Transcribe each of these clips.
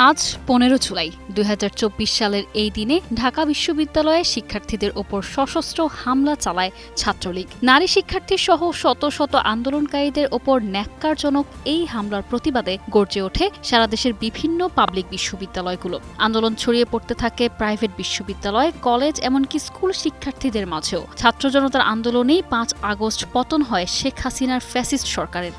আজ ১৫ জুলাই ২০২৪ সালের এই দিনে ঢাকা বিশ্ববিদ্যালয়ে শিক্ষার্থীদের ওপর সশস্ত্র হামলা চালায় ছাত্রলীগ। নারী শিক্ষার্থী সহ শত শত আন্দোলনকারীদের ওপর ন্যাক্কারজনক এই হামলার প্রতিবাদে গর্জে ওঠে সারা দেশের বিভিন্ন পাবলিক বিশ্ববিদ্যালয়গুলো। আন্দোলন ছড়িয়ে পড়তে থাকে প্রাইভেট বিশ্ববিদ্যালয়, কলেজ, এমনকি স্কুল শিক্ষার্থীদের মাঝেও। ছাত্র জনতার আন্দোলনেই ৫ আগস্ট পতন হয় শেখ হাসিনার ফ্যাসিস্ট সরকারের।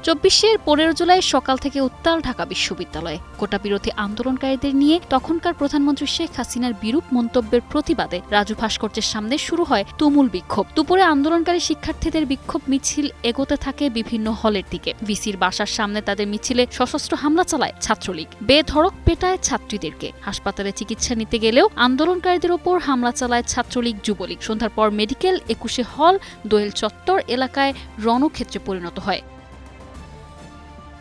২৪-এর ১৫ জুলাই সকাল থেকে উত্তাল ঢাকা বিশ্ববিদ্যালয়ে কোটা বিরোধী আন্দোলনকারীদের নিয়ে তখনকার প্রধানমন্ত্রী শেখ হাসিনার বিরূপ মন্তব্যের প্রতিবাদে রাজু ভাস্কর্যের সামনে শুরু হয় তুমুল বিক্ষোভ। দুপুরে আন্দোলনকারী শিক্ষার্থীদের বিক্ষোভ মিছিল এগোতে থাকে বিভিন্ন হলের দিকে। ভিসির বাসার সামনে তাদের মিছিলে সশস্ত্র হামলা চালায় ছাত্রলীগ, বেধড়ক পেটায় ছাত্রীদেরকে। হাসপাতালে চিকিৎসা নিতে গেলেও আন্দোলনকারীদের ওপর হামলা চালায় ছাত্রলীগ, যুবলীগ। সন্ধ্যার পর মেডিকেল, ২১শে হল, দোয়েল চত্বর এলাকায় রণক্ষেত্রে পরিণত হয়।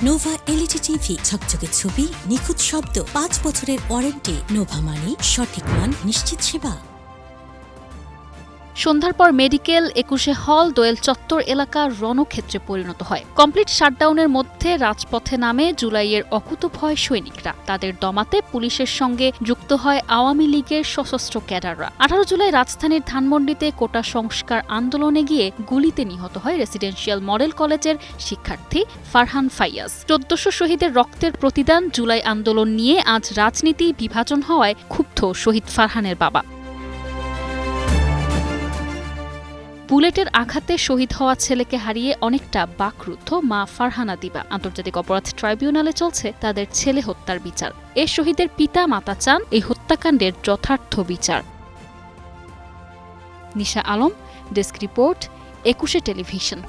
নোভা এলইডি টিভি, ঝকঝকে ছবি, নিখুঁত শব্দ, ৫ বছরের ওয়ারেন্টি। নোভা মানি সঠিক মান, নিশ্চিত সেবা। সন্ধ্যার পর মেডিকেল, ২১শে হল, দোয়েল চত্বর এলাকা রণক্ষেত্রে পরিণত হয়। কমপ্লিট শাটডাউনের মধ্যে রাজপথে নামে জুলাইয়ের অকুতোভয় সৈনিকরা। তাদের দমাতে পুলিশের সঙ্গে যুক্ত হয় আওয়ামী লীগের সশস্ত্র ক্যাডাররা। ১৮ জুলাই রাজধানীর ধানমন্ডিতে কোটা সংস্কার আন্দোলনে গিয়ে গুলিতে নিহত হয় রেসিডেন্সিয়াল মডেল কলেজের শিক্ষার্থী ফারহান ফাইয়াজ। ১৪০০ শহীদের রক্তের প্রতিদান জুলাই আন্দোলন নিয়ে আজ রাজনীতি বিভাজন হওয়ায় ক্ষুব্ধ শহীদ ফারহানের বাবা। বুলেটের আঘাতে শহীদ হওয়া ছেলেকে হারিয়ে অনেকটা বাকরুদ্ধ মা ফারহানা দিবা। আন্তর্জাতিক অপরাধ ট্রাইব্যুনালে চলছে তাদের ছেলে হত্যার বিচার। এ শহীদের পিতা মাতা চান এই হত্যাকাণ্ডের যথার্থ বিচার। নিশা আলম, ডেস্ক রিপোর্ট, ২১শে টেলিভিশন।